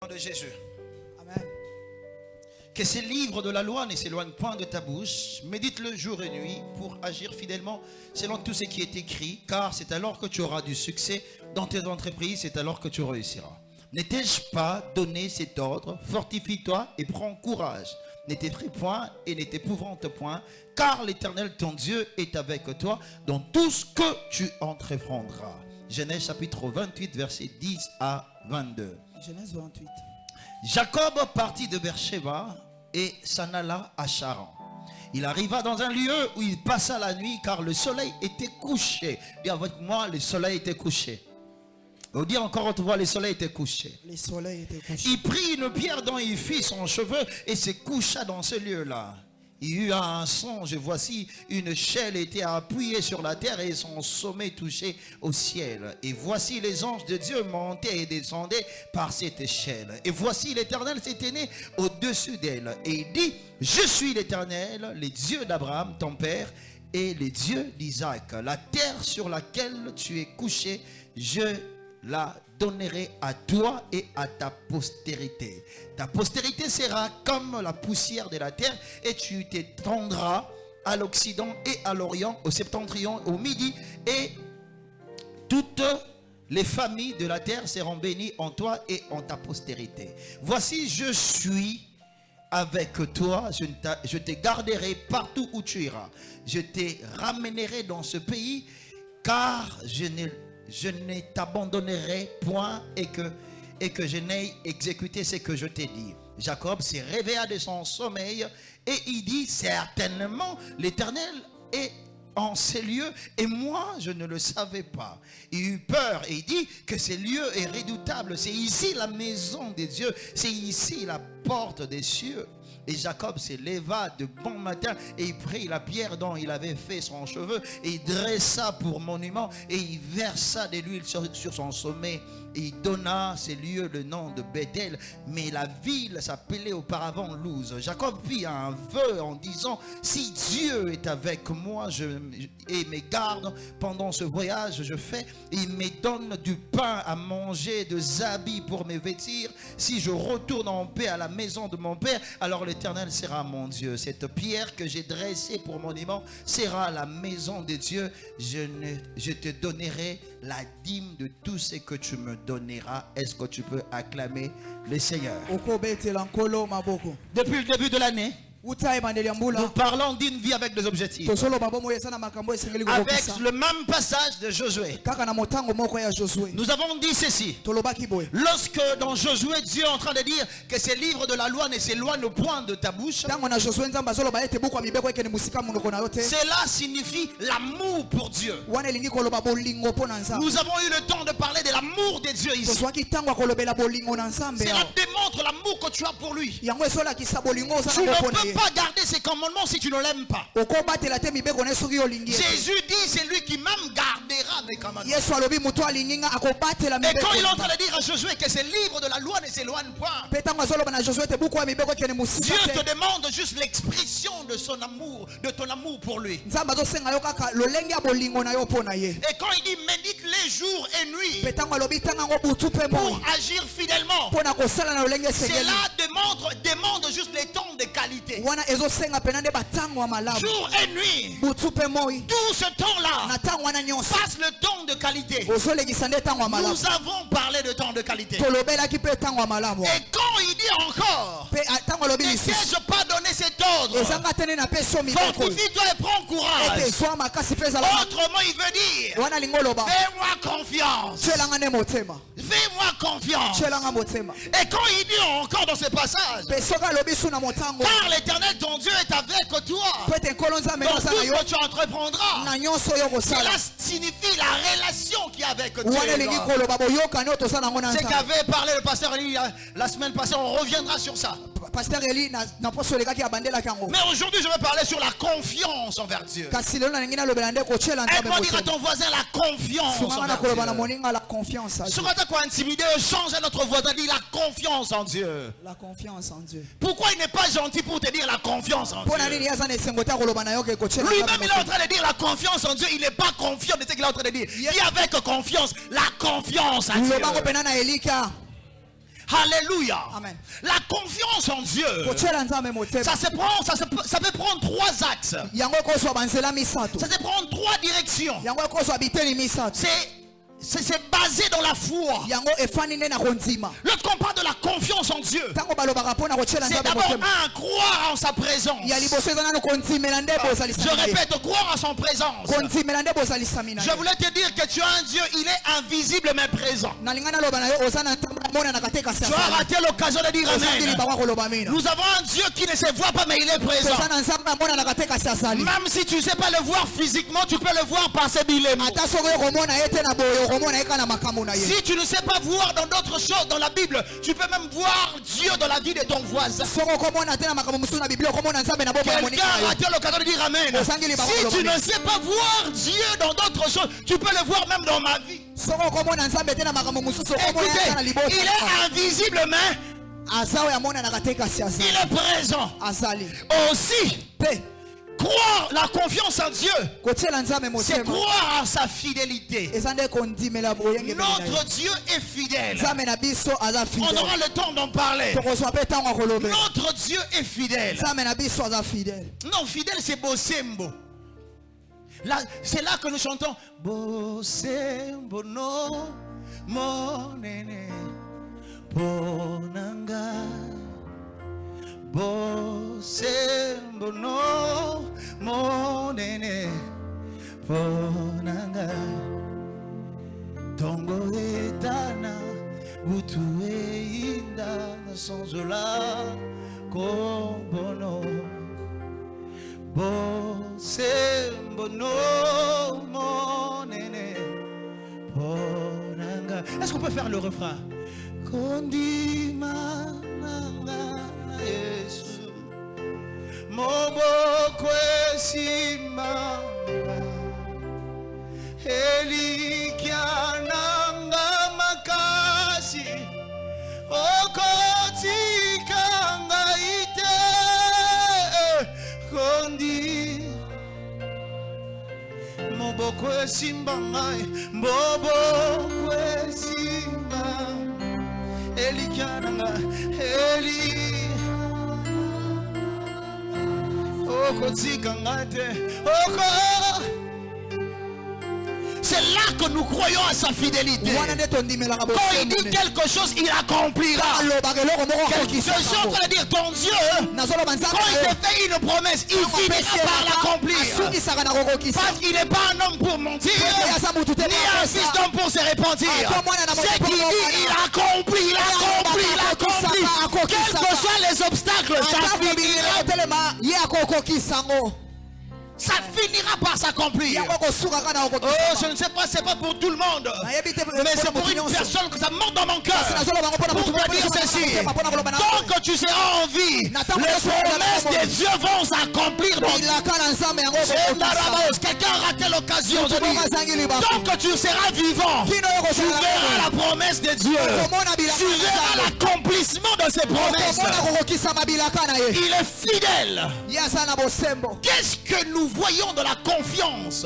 de Jésus. Amen. Que ces livres de la loi ne s'éloignent point de ta bouche. Médite-le jour et nuit pour agir fidèlement selon tout ce qui est écrit. Car c'est alors que tu auras du succès dans tes entreprises. C'est alors que tu réussiras. Ne t'ai-je pas donné cet ordre? Fortifie-toi et prends courage. Ne t'effraie point et ne t'épouvante point. Car l'Éternel ton Dieu est avec toi dans tout ce que tu entreprendras. Genèse chapitre 28 versets 10 à 22. Genèse 28. Jacob partit de Beersheba et s'en alla à Charan. Il arriva dans un lieu où il passa la nuit car le soleil était couché. Dis avec moi, le soleil était couché. On dit encore autrefois, le soleil était couché. Le soleil était couché. Il prit une pierre dont il fit son cheveu et se coucha dans ce lieu-là. Il eut un songe, voici une échelle était appuyée sur la terre et son sommet touché au ciel. Et voici les anges de Dieu montaient et descendaient par cette échelle. Et voici l'Éternel s'était né au-dessus d'elle. Et il dit, je suis l'Éternel, le Dieu d'Abraham, ton père, et le Dieu d'Isaac. La terre sur laquelle tu es couché, je la donnerai à toi et à ta postérité. Ta postérité sera comme la poussière de la terre et tu t'étendras à l'Occident et à l'Orient, au septentrion, au Midi, et toutes les familles de la terre seront bénies en toi et en ta postérité. Voici, je suis avec toi, je te garderai partout où tu iras. Je te ramènerai dans ce pays, car je ne t'abandonnerai point et que je n'ai exécuté ce que je t'ai dit. Jacob se réveilla de son sommeil et il dit, certainement l'Éternel est en ces lieux et moi je ne le savais pas. Il eut peur et il dit que ce lieu est redoutable. C'est ici la maison de Dieu, c'est ici la porte des cieux. Et Jacob se leva de bon matin et il prit la pierre dont il avait fait son cheveu et il dressa pour monument et il versa de l'huile sur son sommet. Et il donna ces lieux le nom de Bethel, mais la ville s'appelait auparavant Luz. Jacob fit un vœu en disant, si Dieu est avec moi et me garde pendant ce voyage je fais, il me donne du pain à manger, des habits pour me vêtir, si je retourne en paix à la maison de mon père, alors l'Éternel sera mon Dieu. Cette pierre que j'ai dressée pour monument sera la maison de Dieu. Je te donnerai la dîme de tout ce que tu me donneras. Est-ce que tu peux acclamer le Seigneur? Depuis le début de l'année, nous parlons d'une vie avec des objectifs. Avec le même passage de Josué, nous avons dit ceci. Lorsque dans Josué, Dieu est en train de dire que ces livres de la loi ne s'éloignent point de ta bouche, cela signifie l'amour pour Dieu. Nous avons eu le temps de parler de l'amour de Dieu ici. Cela démontre l'amour que tu as pour lui. Tu ne peux pas garder ses commandements si tu ne l'aimes pas. Jésus dit, c'est lui qui même gardera mes commandements. Et quand il est en train de dire à Josué que ces livres de la loi ne s'éloignent point, Dieu te demande juste l'expression de son amour, de ton amour pour lui. Et quand il dit médite-les jour et nuit pour agir fidèlement, cela demande juste les temps de qualité. Jour et nuit, tout ce temps-là passe le temps de qualité. Nous avons parlé de temps de qualité. Et quand il dit encore, ne t'ai-je pas donné cet ordre? Fortifie-toi et prends courage. Autrement, il veut dire, fais-moi confiance. Fais-moi confiance. Et quand il dit encore dans ce passage, car l'Éternel ton Dieu est avec toi dans tout ce que tu entreprendras, cela signifie la relation qu'il y a avec Dieu. C'est qu'avait parlé le pasteur Eli la semaine passée, on reviendra sur ça. Mais aujourd'hui je vais parler sur la confiance envers Dieu. Aide-moi dire à ton voisin la confiance envers Dieu. Ce matin quoi intimider, change à notre voisin, dis la confiance en Dieu. La confiance en Dieu. Pourquoi il n'est pas gentil pour te dire la confiance en Dieu? Lui-même il est en train de dire la confiance en Dieu, il n'est pas confiant de ce qu'il est en train de dire. Dis avec confiance, la confiance en Dieu. Alléluia. Amen. La confiance en Dieu, kotyela nzambe motema ça peut prendre trois axes. yango ekozwa banzela misato Ça peut prendre trois directions. yango ekozwa biteni misato C'est basé dans la foi. yango efani nde na kondima Lorsqu'on parle de la confiance en Dieu, ntango balobaka mpo na kotyela c'est nzambe d'abord motema croire en sa présence. ya liboso eza nano kondimela nde Je bozalisami na ye répète, croire en son présence. kondimela nde bozalisami na Je ye voulais te dire que tu as un Dieu, il est invisible mais présent. nalinga naloba na yo oza na ntango amonanaka te kasi Tu as raté l'occasion de dire ozangi Amen. libango koloba mina Nous avons un Dieu qui ne se voit pas mais il est présent. oza na nzambe amonanaka te kasi azali Même si tu ne sais pas le voir physiquement, tu peux le voir par ses bilets. ata soki okomona ye te na boye okomona ye ka na makambo na ye Si tu ne sais pas voir dans d'autres choses dans la Bible, tu peux même voir Dieu dans la vie de ton voisin. soki okomona te na makambo mosusu na biblia okomona nzambe na bomoi ya Quelqu'un moninga a na yo raté l'occasion de dire Amen. Si tu ne sais pas voir Dieu dans d'autres choses, tu peux le voir même dans ma vie. soki okomona nzambe te na makambo mosusu okomona ye ka na Écoutez, il libota est invisible mais aza oyo amonanaka te kasi il azali est présent. azali Aussi, mpe croire la confiance en Dieu, kotiela nzambe c'est motema croire en sa fidélité. eza nde kondimela boyengebeli na ye Notre Dieu est fidèle. nzambe na biso aza On fidèle aura le temps d'en parler. tokozwa mpe ntango ya kolobela Notre Dieu est fidèle. nzambe na biso aza fidèle Non, fidèle, c'est Bosembo. Là, c'est là que nous chantons Bosembo no monene ponanga. Bosembo no monene ponanga. Tongo etana butu einda sonzola kobono. Bosembo no monene ponanga. Est-ce qu'on peut faire le refrain? Kondima nanga Yesu moboko esimanga elikia nanga makasi okotika ngai te kondi moboko esimba ngai moboko esimba elikia nanga eli okotika ngai te oko. C'est là que nous croyons à sa fidélité. wana nde tondimelaka Quand il dit quelque chose, il accomplira. alobaka eloko moko Je suis en train de dire, ton Dieu, nazoloba quand il te fait une promesse, il finira par l'accomplir. asungisaka na kokokisa Parce qu'il n'est pas un homme pour mentir, aza mutu te ni un fils d'homme pour se repentir. Ce qu'il dit, il accomplit, il accomplit, il accomplit. Quels que soient les obstacles, ça finira. telema ye akokokisa ngo Ça finira par s'accomplir. yango kosukaka na Oh, je ne sais pas, c'est pas pour tout le monde. Mais c'est pour une personne que ça monte dans mon cœur. Pour te dire ceci. Tant que tu seras en vie, les promesses de Dieu vont s'accomplir dans quelqu'un a raté l'occasion de dire. Tant que tu seras vivant, tu verras la promesse de Dieu. Tu verras l'accomplissement de ses promesses. Il est fidèle. Qu'est-ce que nous voyons de la confiance?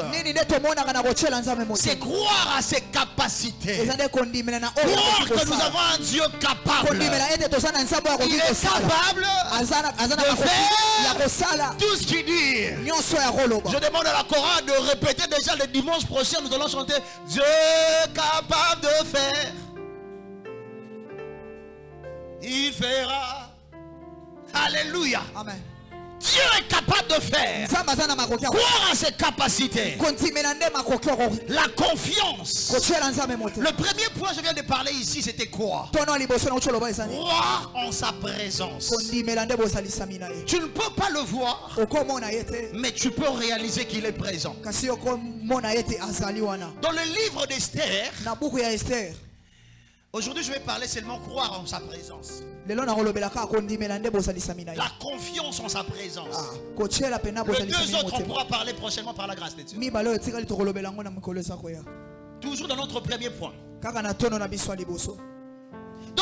C'est croire à ses capacités. Croire que nous avons un Dieu capable. Il est capable de faire tout ce qu'il dit. Je demande à la chorale de répéter déjà le dimanche prochain. Nous allons chanter Dieu capable de faire. Il fera. Alléluia. Amen. Dieu est capable de faire. Croire à ses capacités. La confiance. Le premier point que je viens de parler ici, c'était quoi? Croire en sa présence. Tu ne peux pas le voir, mais tu peux réaliser qu'il est présent. Dans le livre d'Esther, aujourd'hui je vais parler seulement croire en sa présence. La confiance en sa présence. Les deux autres, on pourra parler prochainement par la grâce de Dieu. Toujours dans notre premier point. Dans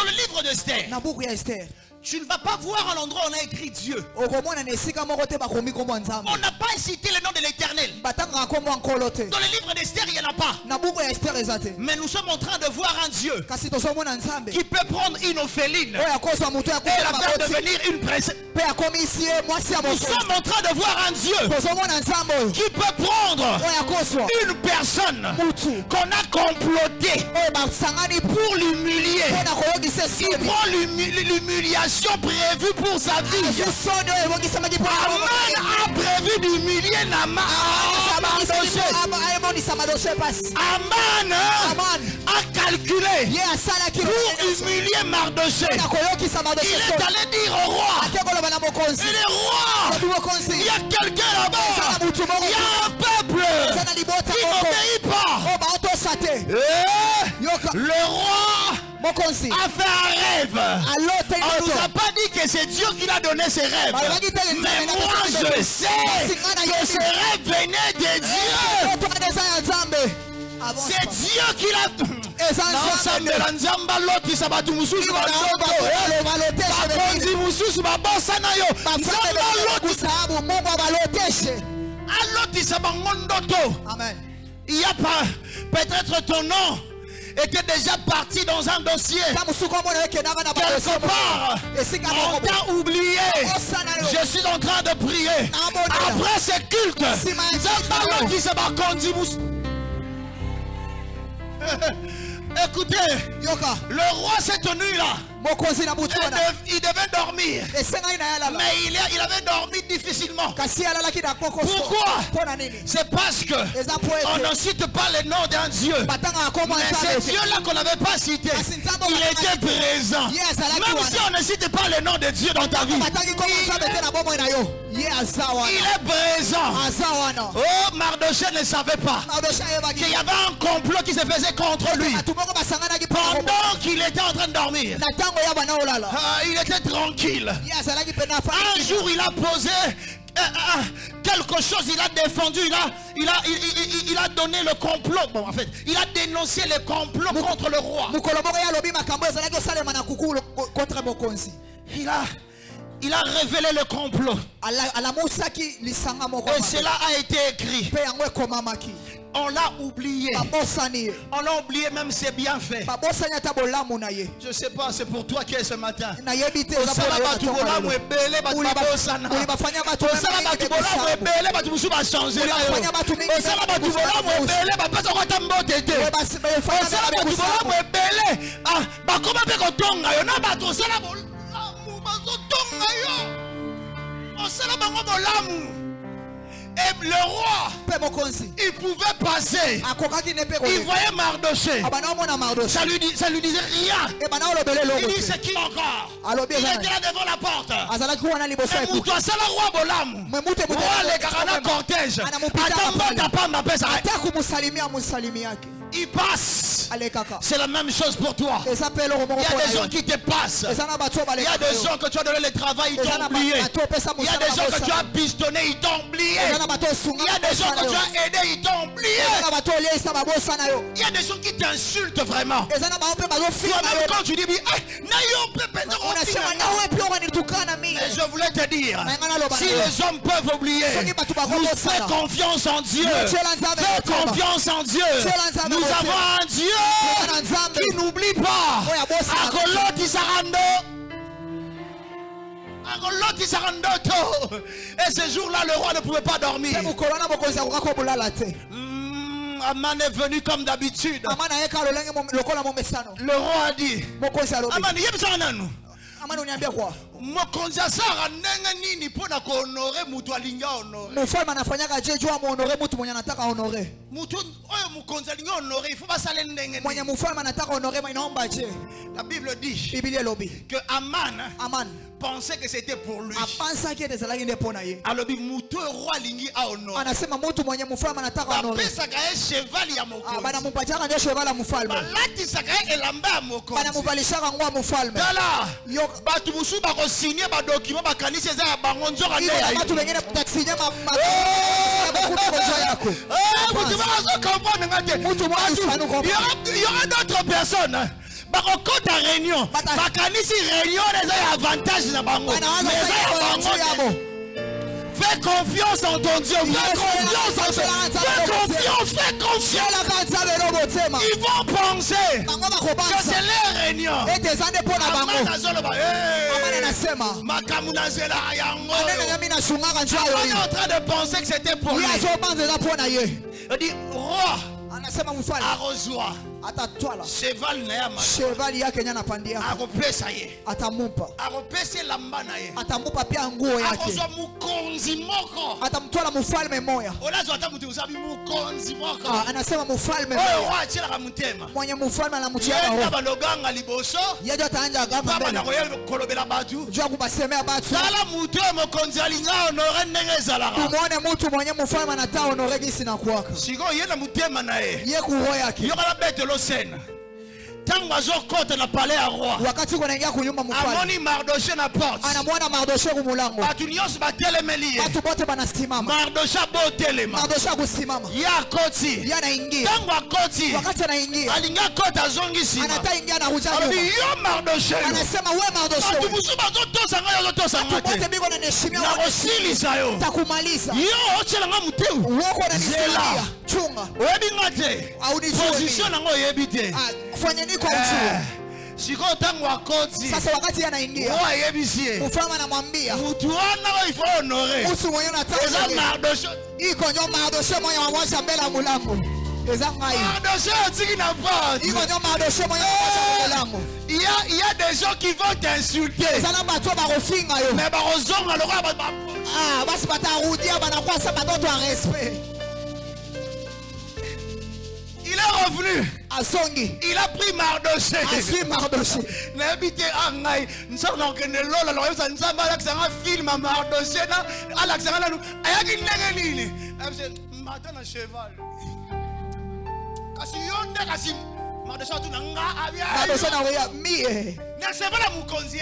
le livre d'Esther, Tu ne vas pas voir à l'endroit où on a écrit Dieu. On okomona na esika moko te bakomi kombo nzambe. n'a pas cité le nom de l'Éternel. Batanga kombo nkolo te. Dans le livre d'Esther, il n'y en a pas. Na buku ya Esther eza te. Mais nous sommes en train de voir un Dieu Kasi tozomona nzambe. qui peut prendre une orpheline Oyo akozwa mutu ya et la faire kutela devenir une princesse. pe akomisi ye mwasi ya Nous mokonzi. sommes en train de voir un Dieu Tozomona nzambe oyo. qui peut prendre Oyo akozwa une personne mutu. qu'on a complotée Oyo basangani pour l'humilier. mpona koyokisa Il esili. prend l'humiliation prévue pour sa vie. Soni oyo ebongisamaki Aman a prévu d'humilier Nama. ebongisa madoshe pasi. Aman a calculé Ye asalaki pour humilier Mardoché. mpona koyokisa Il madoshe est soni. allé dire au roi, ate koloba na mokonzi. il est roi. Olobi mokonzi. Il y a quelqu'un là-bas. mutu moko. Il y a un peuple Eza na libota qui moko. n'obéit pas. Oyo baotosa te. Yoka. Le roi Mokonzi. a fait un rêve. Alote On nous ndoto. a pas dit que c'est Dieu qui a donné ses rêves. Mais moi je sais que ce rêve venait de Dieu. Ndoto wana eza ya nzambe. Avance C'est pas. Dieu qui l'a. Eza nzambe. naosambela nzamba lotisa bato mosusu bandoto bakonzi mosusu babosana yo nzamba lotisa kusabu Mungu abaloteshe. alotisa bango ndoto. Amen. Il y a pas peut-être ton nom était déjà parti dans un dossier. Quelque part, on t'a oublié. Je suis en train de prier. Après ce culte, écoutez, le roi cette nuit-là, il devait dormir. Mais il avait dormi difficilement. Pourquoi? C'est parce que on ne cite pas le nom d'un Dieu. Mais ce Dieu-là qu'on n'avait pas cité, il était présent. Même si on ne cite pas le nom de Dieu dans ta vie, il est présent. Oh, Mardoché ne savait pas qu'il y avait un complot qui se faisait contre lui pendant qu'il était en train de dormir. Il était tranquille. Un jour, il a posé quelque chose, il a défendu, il a donné le complot. Bon, en fait, il a dénoncé le complot contre le roi. Il a révélé le complot. Et cela a été écrit. On l'a oublié. On l'a oublié même ses bienfaits. Je ne sais pas, c'est pour toi qui est ce matin. Et le roi, il pouvait passer. Il voyait Mardoché. Ça lui disait rien. Il dit c'est qui encore? Il était là devant la porte. Et pour toi, c'est le roi Bolamu. Roi les Karana cortège. Il passe. C'est la même chose pour toi. Il y a des gens qui te passent. Il y a des gens que tu as donné le travail, ils t'ont oublié. Il y a des gens que tu as pistonné, ils t'ont oublié. Il y a des gens que tu as aidé, ils t'ont oublié. Il y a des gens qui t'insultent vraiment. Toi-même quand tu dis, mais je voulais te dire, si les hommes peuvent oublier, nous fais confiance en Dieu. Fais confiance en Dieu. Nous avons un Dieu qui n'oublie pas. Et ce jour-là, le roi ne pouvait pas dormir. Aman est venu comme d'habitude. Le roi a dit, Aman, mokonzi asara ndenge nini mpona kuhonore mutu alingi ahonore. Mfalme anafanyaga je juu amuhonore mtu mwenye anataka honore. Mutu oyo mokonzi alingi ahonore, il faut basale ndenge nini. Mwenye mfalme anataka honore inaomba je. La Bible dit que Aman pensait que c'était pour lui. Alobi mutu roi alingi ahonore. Anasema mtu mwenye mfalme anataka honore. Bapesaka ye cheval ya mokonzi. Banamupatia ndio cheval ya mfalme. Balatisaka ye elamba ya mokonzi. Banamuvalisha nguo mfalme. Tala batu musu bako signer ba document ba kanisa za bango nzoka nde ya watu wengine mtasigner il y aura d'autres personnes. bakokota réunion bakanisi réunion eza ya avantage na bango mais eza ya bango. Fais confiance en ton Dieu. Fais confiance en ton Dieu. Fais confiance. Ils vont penser que c'est leur réunion. On est en train de penser que c'était pour lui. Il dit, roi, arrose-toi. Cheval yake nyana pandia akopesa ye atamupa akopesa lamba na ye atamupa pia nguo yake akozwa mukonzi moko atamtola mfalme moya olazo atamuti usabi mukonzi moko anasema mfalme moya achira kamutema mwenye mfalme anamchia roho baloganga liboso yejo ataanja gamba mbele baba nakoye kolobela batu jua kubasemea batu sala mutu mokonzi alinga honore ndengeza la tumuone mtu mwenye mfalme anataka honore gisi na kuwaka siko yena mutema na ye kuroho yake yoka bete Scène. Tango azokota na palais ya roi. Wakati kunaingia kunyumba mfalme. Amoni Mardoché na porte. Anamwona Mardoché kumulango. Batu nyonso batelemeli. Batu bote banasimama. Mardoché botelema. Mardoché kusimama. Ya koti. Ya naingia. Tango akoti. Wakati anaingia. Alinga kota zongisi. Anata ingia na ruja nyuma. Yo Mardoché. Anasema we Mardoché. Batu musuba zotosa ngayo zotosa ngate. Batu bote biko na neshimia. Na osilisa yo. Takumaliza. Yo ochela nga muteu. Woko na nisimia. Chunga. Webi ngate. Position ngo yebite. Kufanya niko uchungu. Siko tangu wakoti. Sasa wakati anaingia. Wa yebisie. Mfalme anamwambia. Mtu wana wa ifo honore. Mtu mwenye anataka. Eza Mardoché. Iko nyo Mardoché mwenye wamwacha mbele ya mulango. Eza ngai. Mardoché atiki na porte. Iko nyo Mardoché mwenye wamwacha mbele ya mulango. Il y a des gens qui vont t'insulter. Eza na bato barofinga yo. Mais barozonga lokwa ba. Ah, basi batarudia banakuwa sa batoto en respect. Il est revenu. Il a pris Mardoché. N'habitez en Naï. Nous sommes dans le Lola. Nous sommes dans un film à Mardoché. Alexandre, ayaki matin à cheval. Kasi yonde kasi Mardoché tu nanga avia. Mardoché na weya mie. Na cheval mukonzi.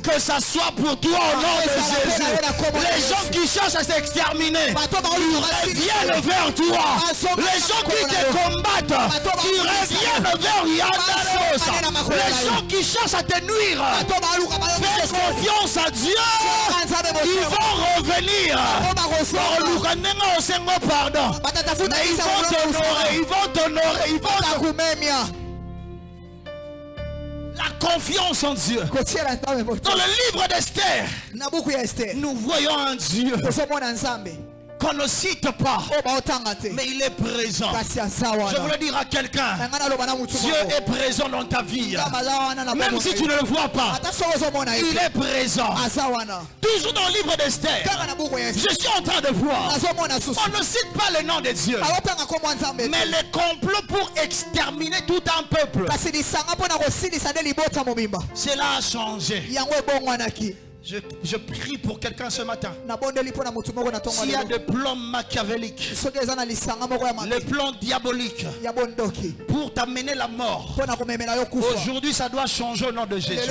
Que ça soit pour toi au nom de Jésus. Les gens qui cherchent à s'exterminer, ils reviennent vers toi. Les gens qui te combattent, ils reviennent vers Yandaros. Les gens qui cherchent à te nuire, fais confiance à Dieu. Ils vont revenir. Pardon. Mais ils vont t'honorer, ils vont t'honorer, ils vont t'honorer. La confiance en Dieu. Dans le livre d'Esther, nous voyons un Dieu qu'on ne cite pas, mais il est présent. Je voulais dire à quelqu'un, Dieu est présent dans ta vie. Même si tu ne le vois pas, il est présent. Toujours dans le livre d'Esther, je suis en train de voir, on ne cite pas le nom de Dieu, mais le complot pour exterminer tout un peuple. Cela a changé. Je prie pour quelqu'un ce matin. S'il y a des plans machiavéliques, les plans diaboliques pour t'amener la mort, aujourd'hui ça doit changer au nom de Jésus.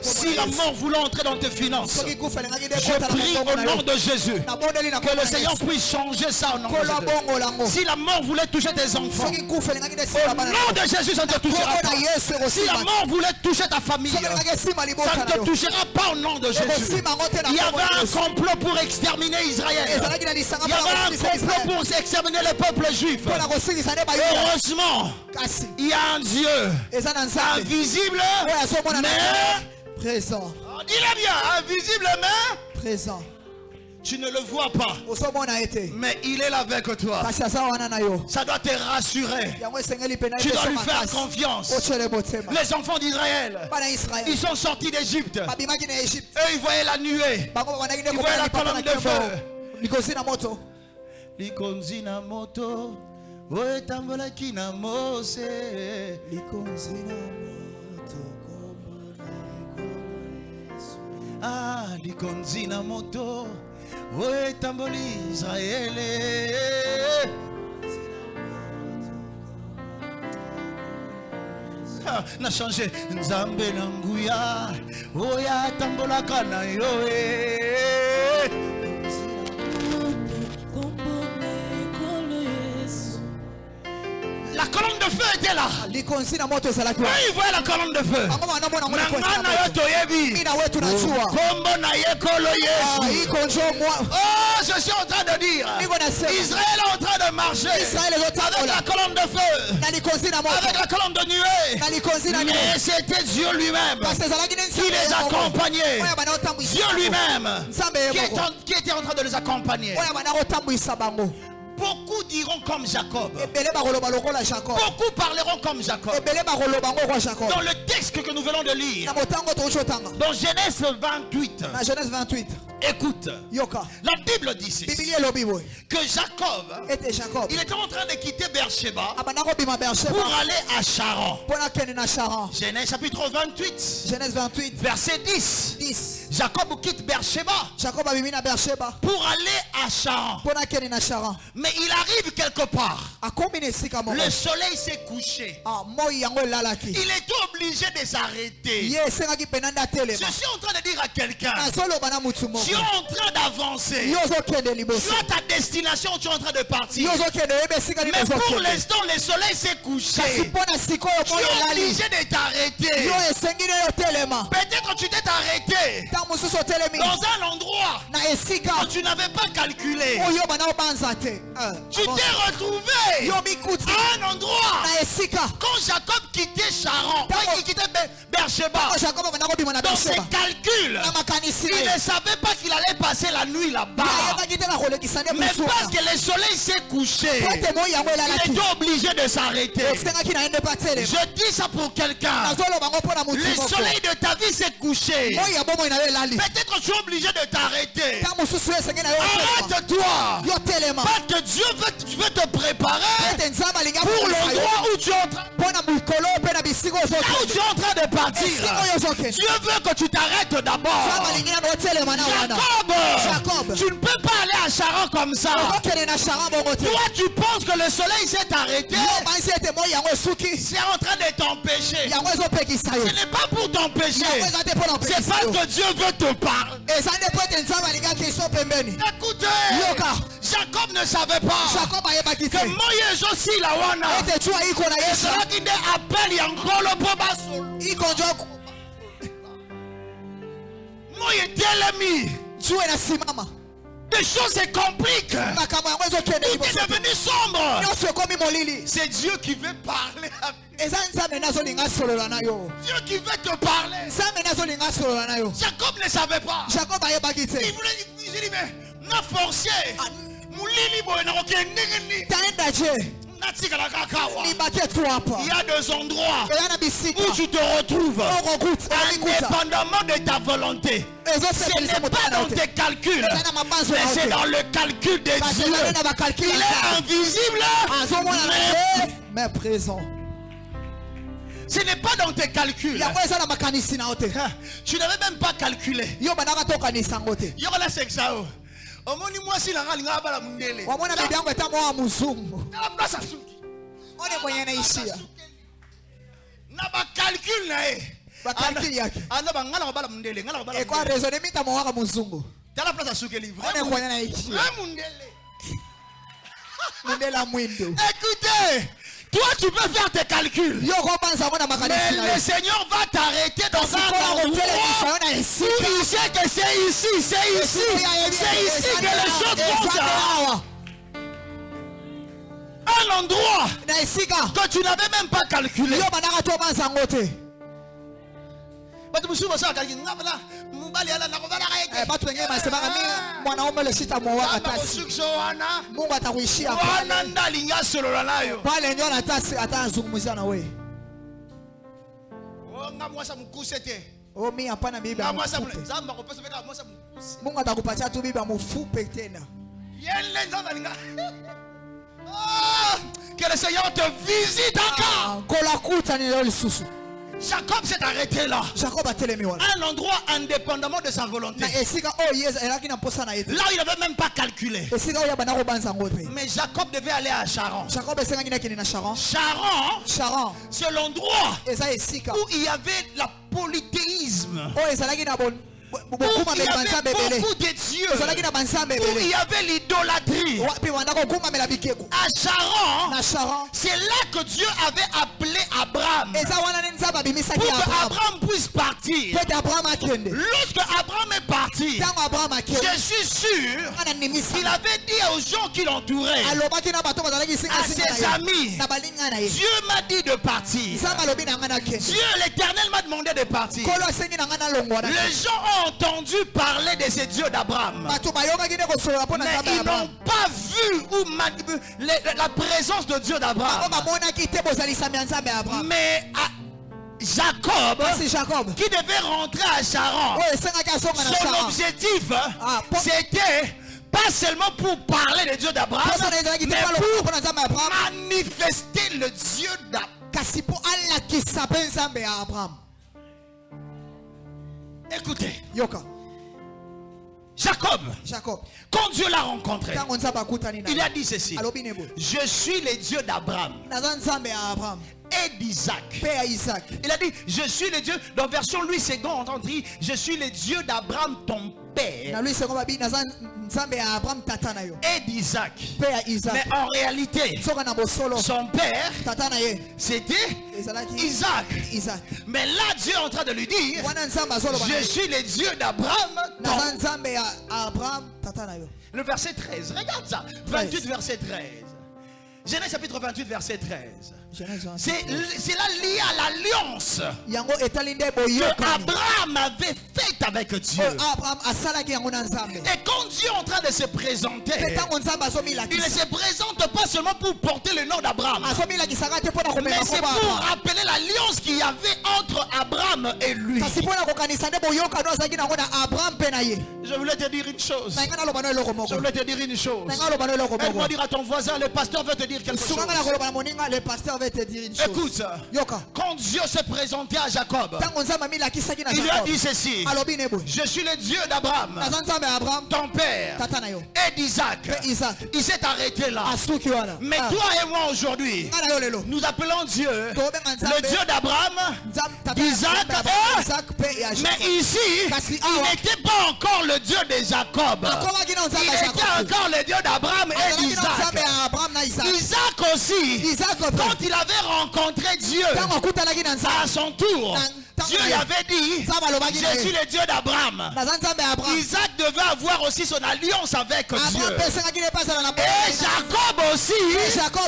Si la mort voulait entrer dans tes finances, je prie au nom de Jésus que le Seigneur puisse changer ça au nom de Jésus. Si la mort voulait toucher tes enfants, au nom de Jésus ça ne te touchera pas. Si la mort voulait toucher ta famille, ça ne te touchera pas au nom de Jésus. Il y avait un complot pour exterminer Israël. Il y avait un complot pour exterminer le peuple juif. Heureusement, il y a un Dieu invisible mais présent. Dis-le bien, invisible mais présent. Tu ne le vois pas, mais il est là avec toi. Ça doit te rassurer. Tu dois lui faire confiance. Les enfants d'Israël, ils sont sortis d'Égypte. Eux, ils voyaient la nuée. Ils voyaient la colonne de feu. Likonzi na moto, oe tambola kina mose. Likonzi na moto, ah, likonzi na moto. Oe tamboli Israël. Na changé Nzambe na nguya. Oya tambola kana yo. La colonne de de feu était là. likonzi na moto ezalaki Quand il voyait la colonne de feu, bango banamona ngo likonzi na Nangana yo moto toyebi. mina wetu najua Kombo na ye kolo Yesu. iko njo mwa Oh, je suis en train de dire. niko nasema Israël est en train de marcher. Israël Avec ezotambola la colonne de feu. na likonzi na moto Avec la colonne de nuée. na likonzi na moto Mais c'était Dieu lui-même parce que ezalaki qui les accompagnait. oyo bana otambwisa Dieu lui-même nzambe ye moko qui était en train de les accompagner. oyo bana otambwisa bango Beaucoup diront comme Jacob. ebele bakoloba lokola Jacob Beaucoup parleront comme Jacob. ebele bakoloba ngo kwa Jacob Dans le texte que nous venons de lire, na motango touti otanga dans Genèse 28, na Genèse 28 écoute, yoka la Bible dit ceci, bibili elobi boye que Jacob, ete Jacob il était en train de quitter Beersheba abanda kobima Beersheba pour aller à Charan. mpona kende na Charan Genèse chapitre 28, Genèse 28 verset 10. 10 Jacob quitte Beersheba Jacob abimi na Beersheba pour aller à Charan. mpona kende na Charan Mais il arrive quelque part. akombi na esika moko Le soleil s'est couché. moi yango elalaki Il est obligé de s'arrêter. ye esengaki mpena nde Je atelema suis en train de dire à quelqu'un, nazoloba na mutu moko tu es en train d'avancer. yo ozokende Tu liboso as ta destination, tu es en train de partir. yo ozokende oyeba esika nini Mais pour ozokende l'instant, le soleil s'est kasi couché. mpona sikoyo Tu moi es elali obligé de t'arrêter. yo esengeli yo telema Peut-être tu t'es arrêté ntango mosusu otelemi dans un endroit na esika que tu n'avais pas calculé. oyo bana obanza te Tu t'es retrouvé yo mikuti à un endroit. na esika Quand Jacob quittait Charan, quand il quittait Beersheba, ntango Jacob abanda kobima na dans ses Beersheba calculs, na makanisi il na ye ne savait pas qu'il allait passer la nuit là-bas. ayebaki te na kolekisa nde Mais mosu parce que le soleil s'est couché, po ete moi yango il elalaki était obligé de s'arrêter. osengaki na ye nde mpa telema Je dis ça pour quelqu'un. nazoloba ngo mpona motu Le moko soleil de ta vie s'est couché. moi ya bomoi na yo elali Peut-être tu es obligé de t'arrêter. ntango mosusu yo esengeli na yo otelema Arrête-toi. yo telema Parce que Dieu veut te préparer ete nzambe alingi pour akolisa yo l'endroit où tu es en train, mpona mikolo mpe na bisika là où ozokende tu es en train de esika partir. oyo ozokende Dieu veut que tu t'arrêtes nzambe d'abord. alingi nano otelema na wana Jacob, tu ne peux pas aller à Charan comme ça. okokende na Charan bongo te Toi, tu penses que le soleil s'est arrêté. yo banisi ete moi yango esuki C'est en train de t'empêcher. yango ezopekisa yo Ce n'est pas pour t'empêcher. yango eza te mpona C'est opekisa parce yo que Dieu veut te parler. eza nde mpo ete nzambe alingaki eso pembeni Écoutez, yoka Jacob ne savait pas Jacob ayebaki te que Moïse aussi la wana. ete tu ayiko na Et yesa cela qui ne appelle Yankolo Pobasol. iko njo Moïse Telemi. tu enasimama Des choses se compliquent. makambo yango ezokende Tout liboso est devenu sombre. nyonso ekomi molili C'est Dieu qui veut parler avec eza nzambe nazolinga asolola na yo Dieu qui veut te parler. nzambe nazolinga asolola na yo Jacob ne savait pas. jacob ayebaki te Il voulait, il dit, mais n'a forcé. Moulili boy na roke ningini. taenda je Natikala kakawa. libaki etu hapa Il y a des endroits eza na bisika où tu te retrouves. okokuta Indépendamment de ta volonté. Ce ezosepelisa n'est pas motana dans te tes calculs, eza na mabanzo mais na c'est yo dans le calcul de parce Dieu. ezali na bakalkule Il est invisible, azomona mais te mais présent ce n'est pas dans tes calculs. yango eza na makanisi na yo te Tu n'avais même pas calculé. yo bandaka tokanisa yango te Yokola seksao. Omoni mwasi na ngali ngabala mundele. wamona bibi yangu eta mwa muzungu Na place asuki. one mwenye naishia Na ba calcul na e. bakalkili yake Ana bangala ngabala mundele, ngala ngabala. ekwa raisonne mita mwaka muzungu Tala place asuki livre. one mwenye naishia Vrai mundele. mundela mwindo Écoutez, toi tu peux faire tes calculs. yo kobanza ngo na Mais makanisi na le yo Seigneur va t'arrêter dans un sikola kotelemisa endroit yo na où esika il sait que c'est ici que les choses vont se awa un endroit na esika que tu n'avais même pas calculé. yo bandaka tobanza yango te Bato mususu basala kaliki ngabala mobali ala nakobala kaeke. bato wengine basemaka mi mwanaume lesita mwaka tasi Sukso wana mungu atakuishia wana pale ndalinga solola nayo. pale ndio natasi atazungumzia na wewe Nga mwasa mkuse te. oh mi hapana bibi Nga mwasa amufupe zamba kopesa beka mwasa mkuse. mungu atakupatia tu bibi amufupe tena Yelle nzamba linga. Ah, que le Seigneur te visite encore. kolakuta ni leo lisusu Jacob s'est arrêté là. jacob atelemi wana Un endroit indépendamment de sa volonté. na esika oyo yeza elaki na mposa na ye te Là où il n'avait même pas calculé. esika oyo abanda kobanza yango te Mais Jacob devait aller à Charan. jacob esengaki nakende na charan Charan, charan c'est l'endroit eza esika où il y avait la polythéisme. oyo ezalaki na il y avait beaucoup de dieux, où il y avait l'idolâtrie. À Charan, c'est là que Dieu avait appelé Abraham pour que Abraham puisse partir. Lorsque Abraham est parti, je suis sûr qu'il avait dit aux gens qui l'entouraient, à ses amis, Dieu m'a dit de partir. Dieu, l'Éternel m'a demandé de partir. Les gens ont entendu parler de ces dieux d'Abraham, mais ils n'ont pas vu la présence de Dieu d'Abraham. Mais Jacob, qui devait rentrer à Charan, son objectif, c'était pas seulement pour parler de Dieu d'Abraham, mais pour manifester le Dieu d'Abraham. Écoutez, Jacob, quand Dieu l'a rencontré, il a dit ceci: je suis le Dieu d'Abraham et d'Isaac. Il a dit, je suis le Dieu, dans version Louis II, on dit, je suis le Dieu d'Abraham ton père et d'Isaac. Mais en réalité, son père, c'était Isaac. Mais là, Dieu est en train de lui dire, je suis le Dieu d'Abraham. Le verset 13, regarde ça, 28 verset 13. Genèse chapitre 28 verset 13. C'est là lié à l'alliance que Abraham avait faite avec Dieu. Et quand Dieu est en train de se présenter, il ne se présente pas seulement pour porter le nom d'Abraham, mais c'est pour rappeler l'alliance qu'il y avait entre Abraham et lui. Je voulais te dire une chose. Aide-moi dire à ton voisin, le pasteur veut te dire quelque chose. Écoute, quand Dieu s'est présenté à Jacob, il lui a dit ceci: je suis le Dieu d'Abraham, ton père, et d'Isaac. Il s'est arrêté là. Mais toi et moi aujourd'hui, nous appelons Dieu le Dieu d'Abraham, d'Isaac, mais ici, il n'était pas encore le Dieu de Jacob. Il était encore le Dieu d'Abraham et d'Isaac. Isaac aussi, quand il avait rencontré Dieu à son tour, Dieu lui avait dit, je suis le Dieu d'Abraham. Isaac devait avoir aussi son alliance avec Dieu. Et Jacob aussi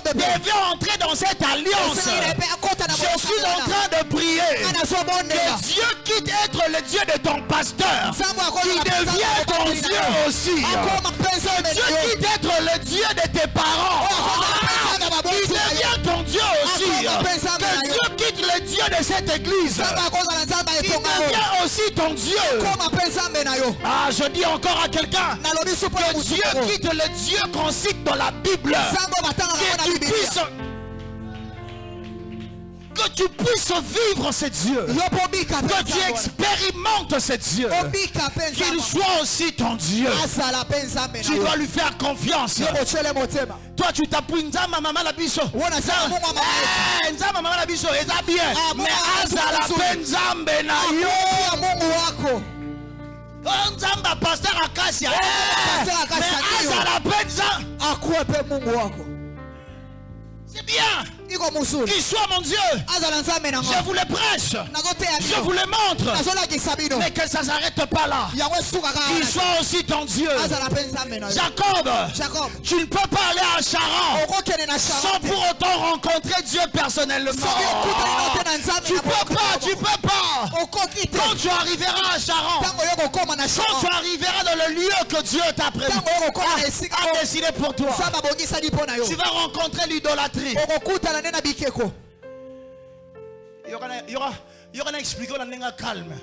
devait entrer dans cette alliance. Je suis en train de prier que Dieu quitte être le Dieu de ton pasteur, qui devient ton Dieu aussi. Que Dieu quitte être le Dieu de tes parents, qui devient ton Dieu aussi. Que Dieu quitte le Dieu de cette église, qui devient aussi ton Dieu. Ah, je dis encore à quelqu'un que Dieu quitte le Dieu qu'on cite dans la Bible, que tu puisses vivre ce Dieu, que tu expérimentes ce Dieu, qu'il soit aussi ton Dieu. Tu dois lui faire confiance. Toi tu t'appuies maman la biso, maman la biso est bien, mais azala penzambe na yo. Nzamba pasteur Akasia, mais azala penza. C'est bien qu'il soit mon Dieu. Je vous le prêche, je vous le montre, mais que ça ne s'arrête pas là. Qu'il soit aussi ton Dieu. Jacob, tu ne peux pas aller à Charan sans pour autant rencontrer Dieu personnellement. Tu peux pas. Quand tu arriveras à Charan, quand tu arriveras dans le lieu que Dieu t'a prévu, a décidé pour toi, tu vas rencontrer l'idolâtrie. Il y aura un expliqué dans le calme.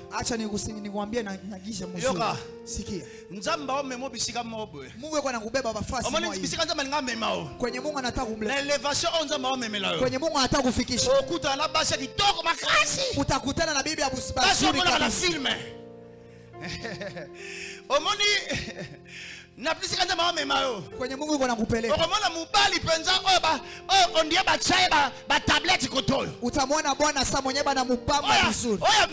Nzamba omemo bisika mobwe. Mungu yuko anakubeba nafasi moja. Omoni bisika nzamba ngame o. Kwenye Mungu anataka kumleta. Elevation nzamba omemela yo. Kwenye Mungu anataka kufikisha. Ukuta na basha kitoko makasi. Utakutana na bibi ya busibasi. Basi omona na filme. Omoni na bisika nzamba omema yo. Kwenye Mungu yuko anakupeleka. Omona mubali penza ondia ba chai ba tablette kotoyo. Utamwona bwana sasa mwenyewe bana mupamba vizuri. Oya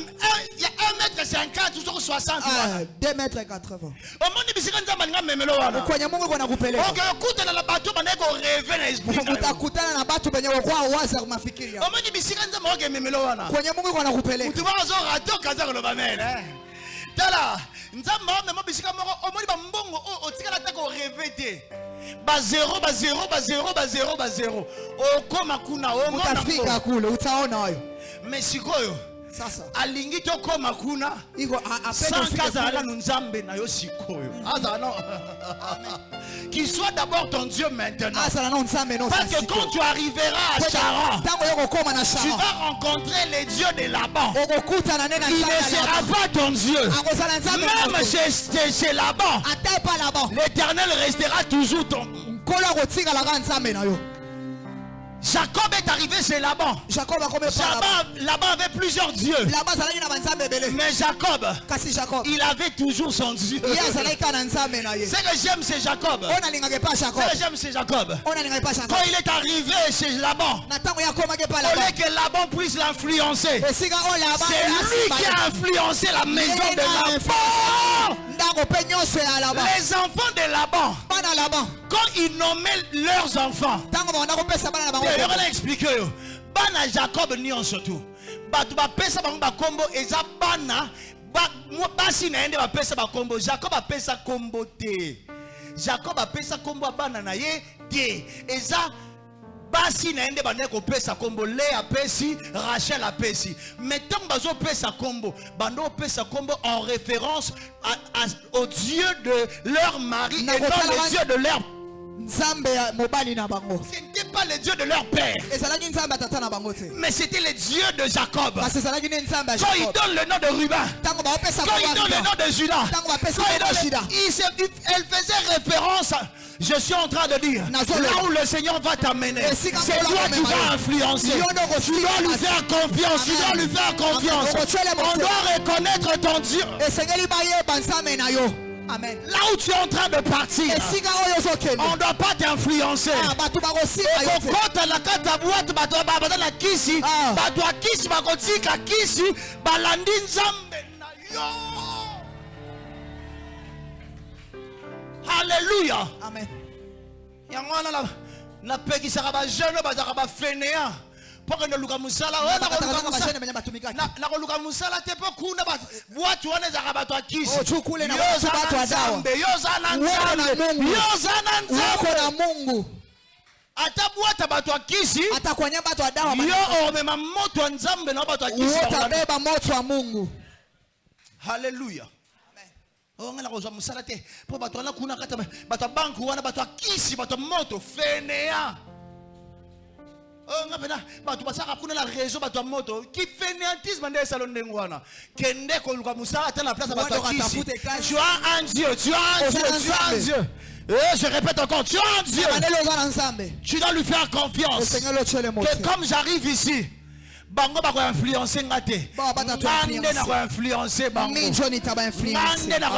2,50 m, 60 m. 2,80 m. Omoni bisika nzamba nga memelo wana. Kwenye Mungu kuna kupeleka. Okay, kutana na bato baneko rêver na esprit. Utakutana na watu wenye kwa waza kwa mafikiri yao. Omoni bisika nzamba okay memelo wana. Kwenye Mungu kuna kupeleka. Mtu wazo rato kaza ko lobamen. Tala, nzamba memo bisika moko omoni ba mbongo o tikala ta ko rêver te. Ba 0 ba 0 ba 0 ba 0 ba 0. Okoma kuna o mona. Utafika kule utaona hayo. Mesikoyo. Sasa alingi to koma kuna iko sans kazala nzambe na yo sikoyo azana qu'il soit d'abord ton Dieu maintenant parce que quand tu arriveras à Charan tu vas rencontrer les dieux de Laban. Il ne sera pas ton Dieu même chez Laban. L'Éternel restera toujours ton. Jacob est arrivé chez Laban. Laban avait plusieurs dieux. Mais Jacob, il avait toujours son Dieu. Ce que j'aime c'est Jacob. Ce que j'aime c'est Jacob. Quand il est arrivé chez Laban, au lieu que Laban puisse l'influencer, c'est lui qui a influencé la maison de Laban. Les enfants de Laban, quand ils nommaient leurs enfants, je vais expliquer. Bana Jacob ni on surtout. Batu ba pesa ba kombo eza bana ba basi na ende ba pesa ba kombo. Jacob a pesa kombo te. Jacob a pesa kombo bana na ye te. Eza basi na ende ba ne ko pesa kombo. Léa pesi, Rachel a pesi. Mais tant bazo pesa kombo, bando pesa kombo en référence au Dieu de leur mari et non le Dieu de leur. Ce n'était pas le Dieu de leur père, mais c'était le Dieu de Jacob. Quand il donne le nom de Ruben, quand il donne le nom de Judas, elle faisait référence. Je suis en train de dire, là où le Seigneur va t'amener, c'est toi qui vas influencer. Tu dois lui faire confiance. Tu dois lui faire confiance. On doit reconnaître ton Dieu. Amen. Là où tu es en train de partir, on ne doit pas t'influencer. Alléluia. Amen. Pour que nous luka musala na koluka musala te po kuna watu wanaweza kabatwa kisi na Mungu atabuata batwa kisi atakwanya batwa dawa yo omema moto nzambe na batwa kisi utabeba moto wa Mungu. Hallelujah. Ongela ko musala te po batwa na kuna kata batwa banku wana batwa kisi batwa moto fenea. Batu basaka kuna la réseau batu moto qui fainéantisme dans salon ndengwana kende ko luka musala ta la place batu kisi. Tu as un Dieu, tu as un Dieu, tu as un Dieu. Je répète encore, tu as un Dieu. Tu dois lui faire confiance. Que comme j'arrive ici, bango ba ko influencer ngate. Mande na ko influencer bango. Mande na ko.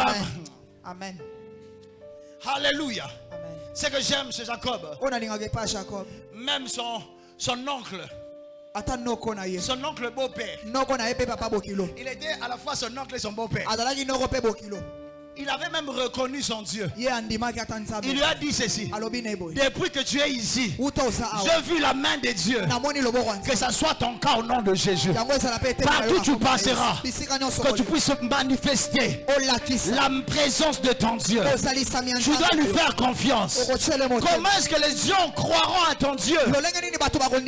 Amen. Alléluia. Ce que j'aime c'est Jacob. Même son oncle. Son oncle beau-père. Il était à la fois son oncle et son beau-père. Il avait même reconnu son Dieu. Il lui a dit ceci: depuis que tu es ici, j'ai vu la main de Dieu. Que ça soit ton cas au nom de Jésus. Partout tu passeras, que tu puisses manifester la présence de ton Dieu. Tu dois lui faire confiance. Comment est-ce que les gens croiront à ton Dieu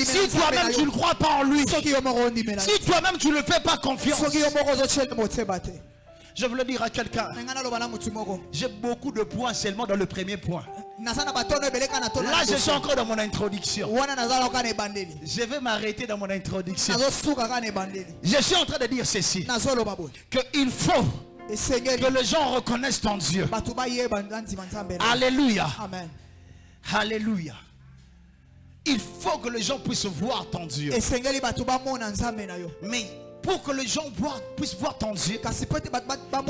si toi-même tu ne crois pas en lui? Si toi-même tu ne fais pas confiance? Je veux le dire à quelqu'un. J'ai beaucoup de points seulement dans le premier point. Là, je suis encore dans mon introduction. Je vais m'arrêter dans mon introduction. Je suis en train de dire ceci: qu'il faut que les gens reconnaissent ton Dieu. Alléluia. Alléluia. Il faut que les gens puissent voir ton Dieu. Mais pour que les gens puissent voir ton Dieu, pour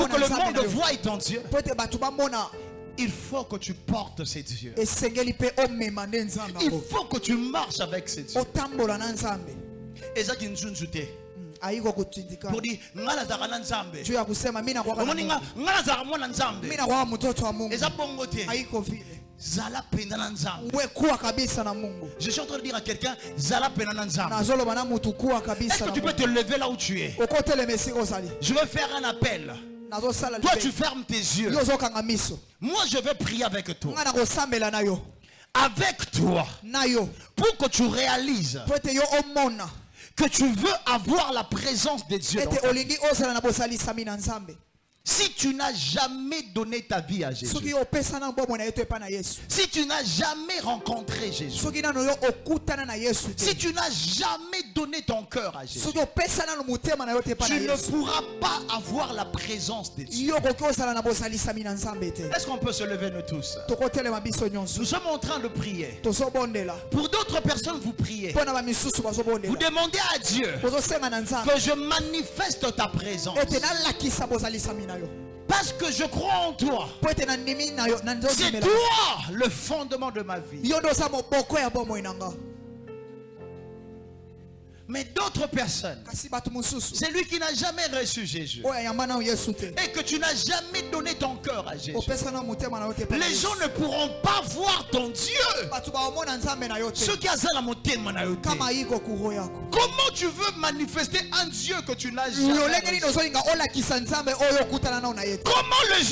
que le monde voie ton Dieu, il faut que tu portes ces dieux. Il faut que tu marches avec ces dieux. Haiko kutindikana. Pour dire, ngala zakana nzambe. Juu ya kusema mimi nakuwa Omoni ngala zakamona nzambe. mimi nakuwa mtoto wa Mungu. Eza bongo te. Haiko vile. Zala penda na nzambe. Uwe kuwa kabisa na Mungu. Je suis en train de dire à quelqu'un, zala penda na nzambe. Na zolo bana mutu kuwa Est-ce kabisa que na tu peux Mungu. te lever là où tu es? Okotele mesiko sali. Je veux faire un appel. Nazo sala Toi, libe. tu fermes tes yeux. Yo zo kanga miso. Moi, je vais prier avec toi. Ngana kosambela nayo. Avec toi. Nayo. Pour que tu réalises Pote yo omona. que tu veux avoir la présence de Dieu. dans Ete ta vie. olingi ozala na bosalisa mina nzambe. Si tu n'as jamais donné ta vie à Jésus, Soki opesa na bomo na yetu epa na Yesu. si tu n'as jamais rencontré Jésus, Soki nano yo okutana na Yesu te. si tu n'as jamais donné ton cœur à Jésus, Soki opesa na mutema na yo te epa na tu ne Yesu. pourras pas avoir la présence de Dieu. Yo koki ozala na bosalisa mina nzambe te. Est-ce qu'on peut se lever nous tous? Tokotelema biso nyonso. Nous sommes en train de prier. Tozobondela. Pour d'autres personnes, vous priez. Pona ba misusu Vous bazobondela. demandez à Dieu Tozosenga na nzambe. que je manifeste ta présence. Ete nalakisa bosalisa mina yo. Parce que je crois en toi. Po ete na ndimi na yo na C'est nzozimela. toi le fondement de ma vie. Yo ndo sa moboko ya bomo inanga. Mais d'autres personnes, Kasi batu mususu. c'est lui qui n'a jamais reçu Jésus. Oya yamba na Yesu te. Et que tu n'as jamais donné ton cœur à Jésus. Opesa na mutema na yo te epa na Les Yesu. gens ne pourront pas voir ton Dieu. Batu baomona nzambe na yo te. Ceux qui ont la motema na yo te. Kama iko kuro yako. Comment tu veux manifester un Dieu que tu n'as jamais Lolenge ni reçu? nozolinga olakisa nzambe oyo okutana nao na ye te. Comment les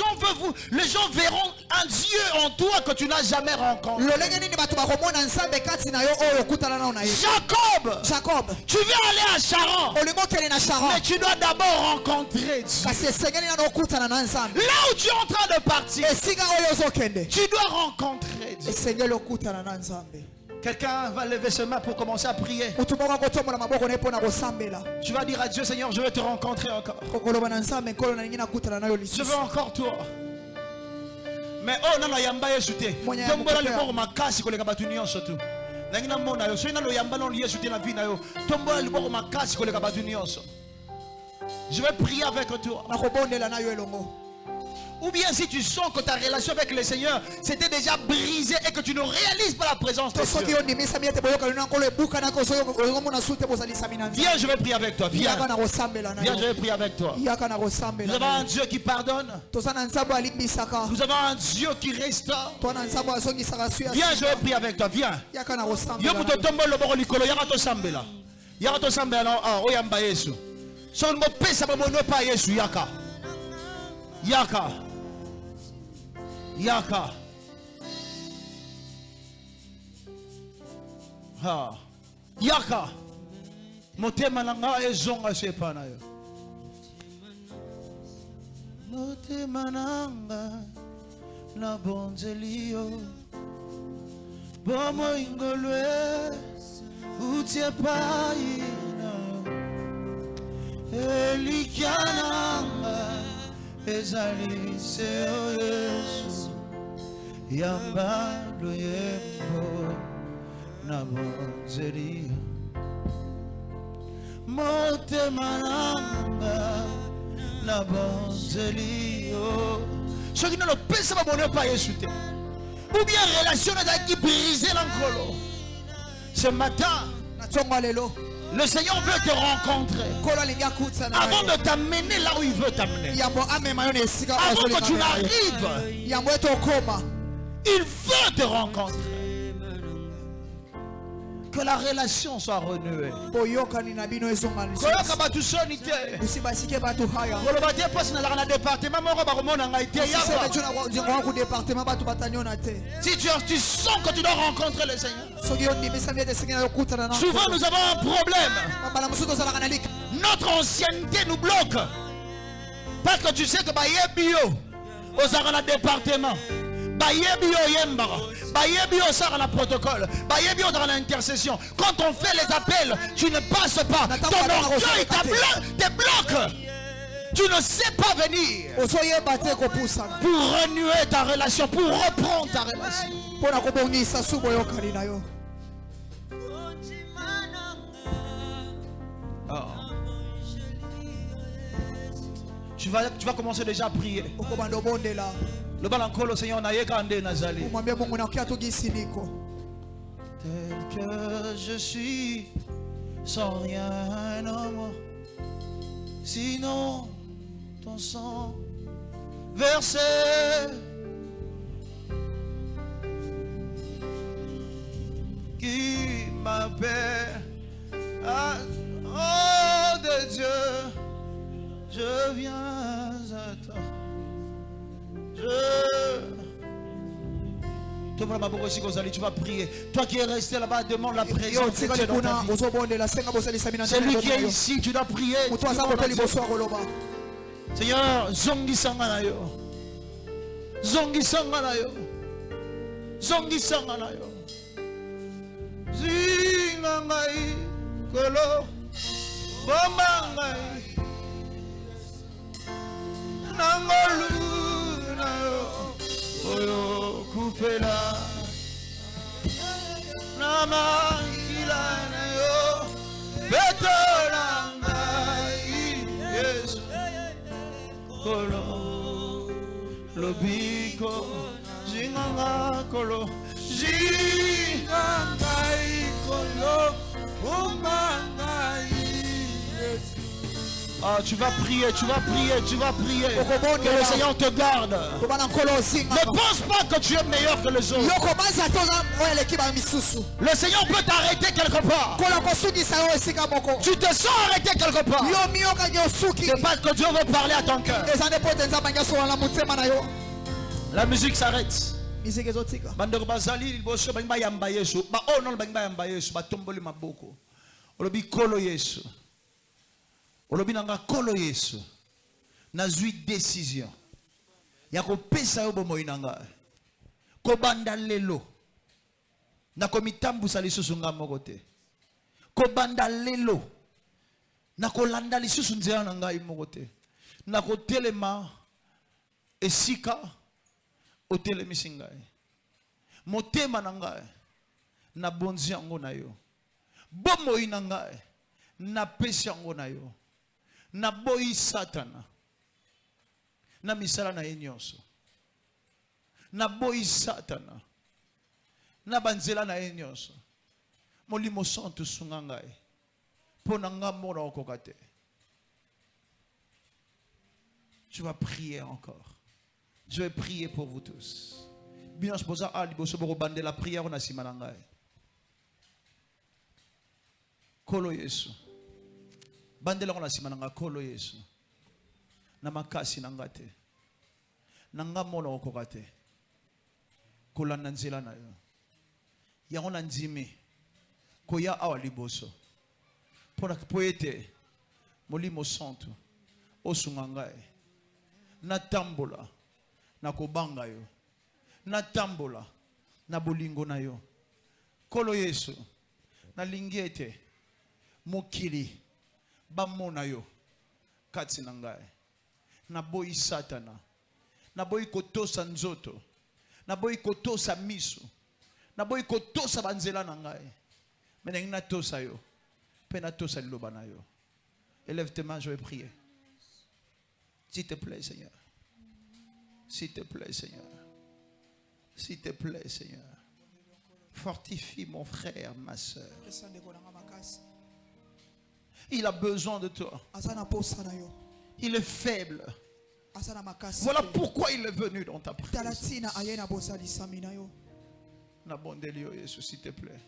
gens verront un Dieu en toi que tu n'as jamais rencontré? Lolenge nini batu bakomona nzambe kati na yo oyo okutana nao na ye. Jacob. Tu veux aller à Charan, Olingo okende na Sharon. mais tu dois d'abord rencontrer Dieu. Kasi esengeli nano okutana na nzambe. Là où tu es en train de partir, Esika oyo ozokende. tu dois rencontrer Dieu. Esengeli okutana na nzambe. Quelqu'un va lever ses mains pour commencer à prier. Mutu moko akotombola maboko na ye mpona kosambela. Tu vas dire à Dieu, Seigneur, je veux te rencontrer encore. Kokoloba na nzambe nkolo nalingi nakutana nayo Je lisusu. veux encore toi. Mais oh non, yamba Yesu te. Mwenye Tombola mkopea. liboko makasi koleka batu nyonso tu. Nangi na mona yo, so ina lo yamba non Yesu te na vie na yo. Tombola liboko makasi koleka batu nyonso. Je vais prier avec toi. Nakobondela nayo elongo. Ou bien si tu sens que ta relation avec le Seigneur s'était déjà brisée et que tu ne réalises pas la présence de To soki Dieu. ondimisa miete boyoka lino nkolo ebuka nako soyo olingomona sute bosalisa mina nzambe. Viens, je vais prier avec toi. Viens. Yaka na kosambela Viens, je nayo. vais prier avec toi. Yaka na Nous kosambela avons nayo. un Dieu qui pardonne. Toza na nzambe alimbisaka. Nous avons un Dieu qui restaure. Toza na nzambe azongisaka suya. Viens, je vais prier avec toi. Viens. Yaka na Yo kosambela muto nayo. tombo loboko likolo yaka to sambela. Yaka to sambela oyamba Yesu. So mo pesa bo no pa Yesu yaka. Yaka. Yaka. Ha. Yaka. Motema nanga ezonga sepa na yo. Motema nanga na bonzeli yo. Bomo ingolwe utie paina elikananga ezali se o Yesu yamba lo yembo na bonzeli motema nanga na bonzeli yo soki nano pesa babone pa Yesu te ou bien relation qui brisée l'encolo. Ce matin, Natongo lelo. le Seigneur veut te rencontrer Nkolo alingi akutana avant nayo. de t'amener là où il veut t'amener. Yambo amema yo na esika oyo Avant que azolinga tu nayo. n'arrives, Yambo ete okoma. il veut te rencontrer. Que la relation soit renouée. Boyokani na bino ezonga lisusu. Koyoka batu soni te. Busi basike batu haya. Koloba te pasi na la département moko bakomona ngai te Siseme yawa. jona ku département batu batanyona te. Si tu sens que tu dois rencontrer le Seigneur. Soki ondimisa miete esengeli nayo okutana na. Souvent nous avons un problème. Bambala mosusu tozalaka na lika. Notre ancienneté nous bloque. Parce que tu sais que bayebi yo ozaka na département. Bayebi yo yembara. Bayebi yo sara na protocole. Bayebi yo dans l'intercession. Quand on fait les appels, tu ne passes pas. Ton orgueil te bloque. Tu ne sais pas venir Ozoyeba te kopusana. pour renouer ta relation, pour reprendre ta relation. Mpona kobongisa su boyokani na yo. Tu vas commencer déjà à prier. Okobanda obondela. Le balankolo Seigneur na yeka ande nazali. Umwambie Mungu nakuya tugisi niko. Tel que je suis, sans rien en moi, sinon ton sang versé. Qui m'appelle oh de Dieu, je viens à toi. Tu vas prier. Toi qui es resté là-bas, demande la présence de Dieu dans ta vie. C'est lui qui est ici, tu dois prier. Seigneur, zongi sanganayo. Zongi sanganayo. Zongi sanganayo. Zingangai kolo bomangai nangolu nayo oyo kufela namakila nayo betolangai Yesu kolo lobiko zinganga kolo zingangai kolo bomangai. Ah, tu vas prier, tu vas prier, tu vas prier. Que le Seigneur te garde. Ne pense pas que tu es meilleur que les autres. Le Seigneur peut t'arrêter quelque part. Tu te sens arrêté quelque part. C'est parce que Dieu veut parler à ton cœur. La musique s'arrête. Bandoko bazali liboso bangba yamba Yesu ba ono bangba yamba Yesu ba tomboli maboko olobi kolo Yesu olobi nanga kolo Yesu nazwi décision ya kopesa yo bomoi nanga ko banda lelo na komitambusa lisusu nga moko te ko banda lelo na kolanda lisusu nzela na ngai moko te na kotelema esika otelemisi ngai motema na ngai na bonzi yango na yo bomoi na ngai na pesi yango na yo na boyi Satana na misala na ye nyonso na boyi Satana na banzela na ye nyonso molimo santo sunga ngai mpo na nga mona okoka te. Tu vas prier encore. Je vais prier pour vous tous. Bien, je pose à liboso boro bande la prière na simanangai. Kolo Yesu. Bande la na simananga kolo Yesu. Na makasi nangate. Nanga mona okokate. Kolanda nzela na yo. Yango na nzimi. Koya awa liboso. Pona poete molimo santo osungangai. Na tambola. Na kobanga yo na tambola na bolingo na yo kolo Yesu na lingete mokili bamona yo kati na ngai na boyi Satana na boyi kotosa nzoto na boyi kotosa miso na boyi kotosa banzela na ngai mena na tosa yo pe na tosa liloba na yo. Élève tes mains, je vais prier. S'il te plaît Seigneur. S'il te plaît, Seigneur. S'il te plaît, Seigneur. Fortifie mon frère, ma soeur. Il a besoin de toi. Il est faible. Voilà pourquoi il est venu dans ta présence. Nabondelio Yesu, s'il te plaît.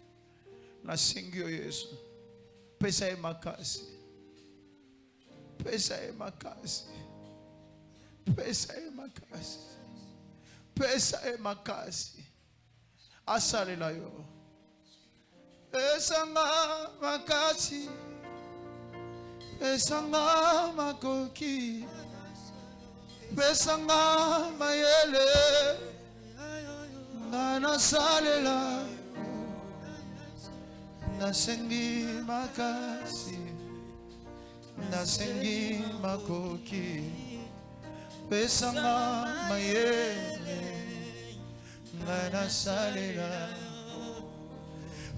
Nasingio Yesu. Pesa e makasi. Pesa e makasi. Pesa e makasi. Pesa e makasi. Asalela yo. Pesa nga makasi. Pesa nga makoki. Pesa nga mayele. Nga nasalela. Nasengi makasi. Nasengi makoki. Pesa nga mayele. Nga nasalela.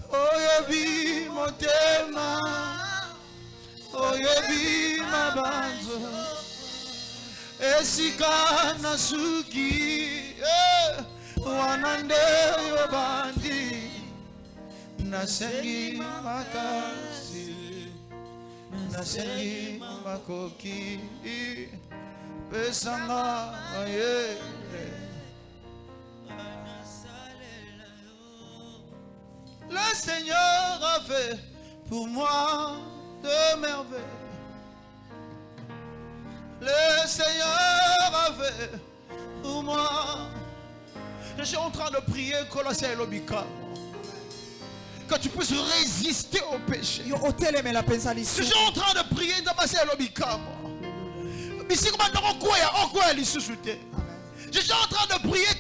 Oyebi motema. Oyebi mabanzo. Esika nasuki. Wanande yobandi. Nasengi makasi. nasengi makoki pesanga ye. Le Seigneur a fait pour moi de merveilles. Le Seigneur a fait pour moi. Je suis en train de prier que tu puisses résister au péché. Je suis en train de prier je suis en train de prier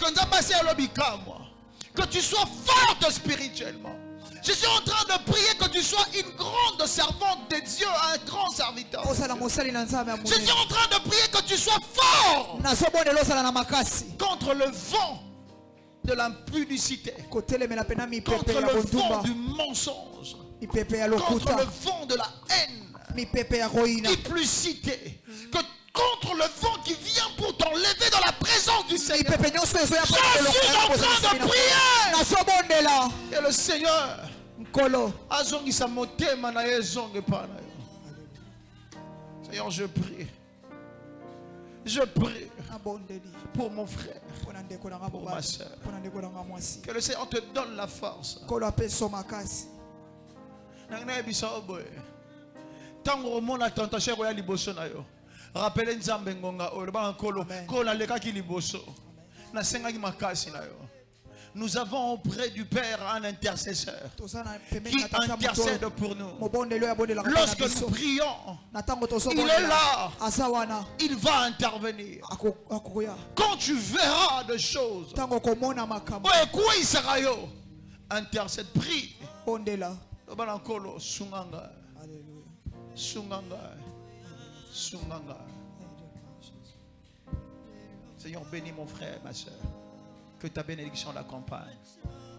que tu sois forte spirituellement. Je suis en train de prier que tu sois une grande servante de Dieu, un grand serviteur. Je suis en train de prier que tu sois fort contre le vent de l'impudicité, contre le vent du mensonge, contre le vent de la haine, duplicité, contre le vent qui vient pour t'enlever dans la présence du Seigneur. Je suis en train de prier. Et le Seigneur Seigneur, je prie. Je prie pour mon frère, pour ma soeur. Que le Seigneur te donne la force. Rappelez Nzambe ngonga oyo ba nkolo ko na leka ki liboso na senga ki makasi na yo. Nous avons auprès du Père un intercesseur qui intercède pour nous. Lorsque nous prions, il est là, il va intervenir. Quand tu verras des choses, intercède, prie. Seigneur, bénis mon frère, ma soeur. Que ta bénédiction l'accompagne.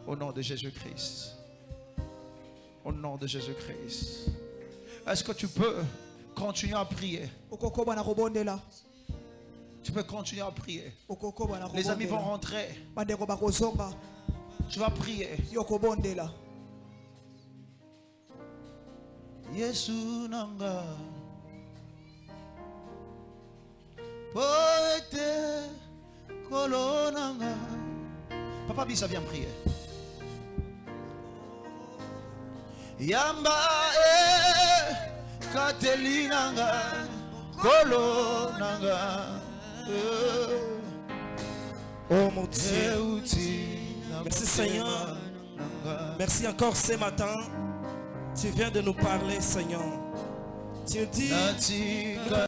Au nom de Jésus-Christ. Au nom de Jésus-Christ. Est-ce que tu peux continuer à prier? Tu peux continuer à prier. Les amis vont rentrer. Tu vas prier. Yesu nanga poete kolonanga. Papa Bisa vient prier. Yamba katelinanga kolonanga. Oh mon Dieu. Merci Seigneur. Merci encore ce matin. Tu viens de nous parler, Seigneur. Tu dis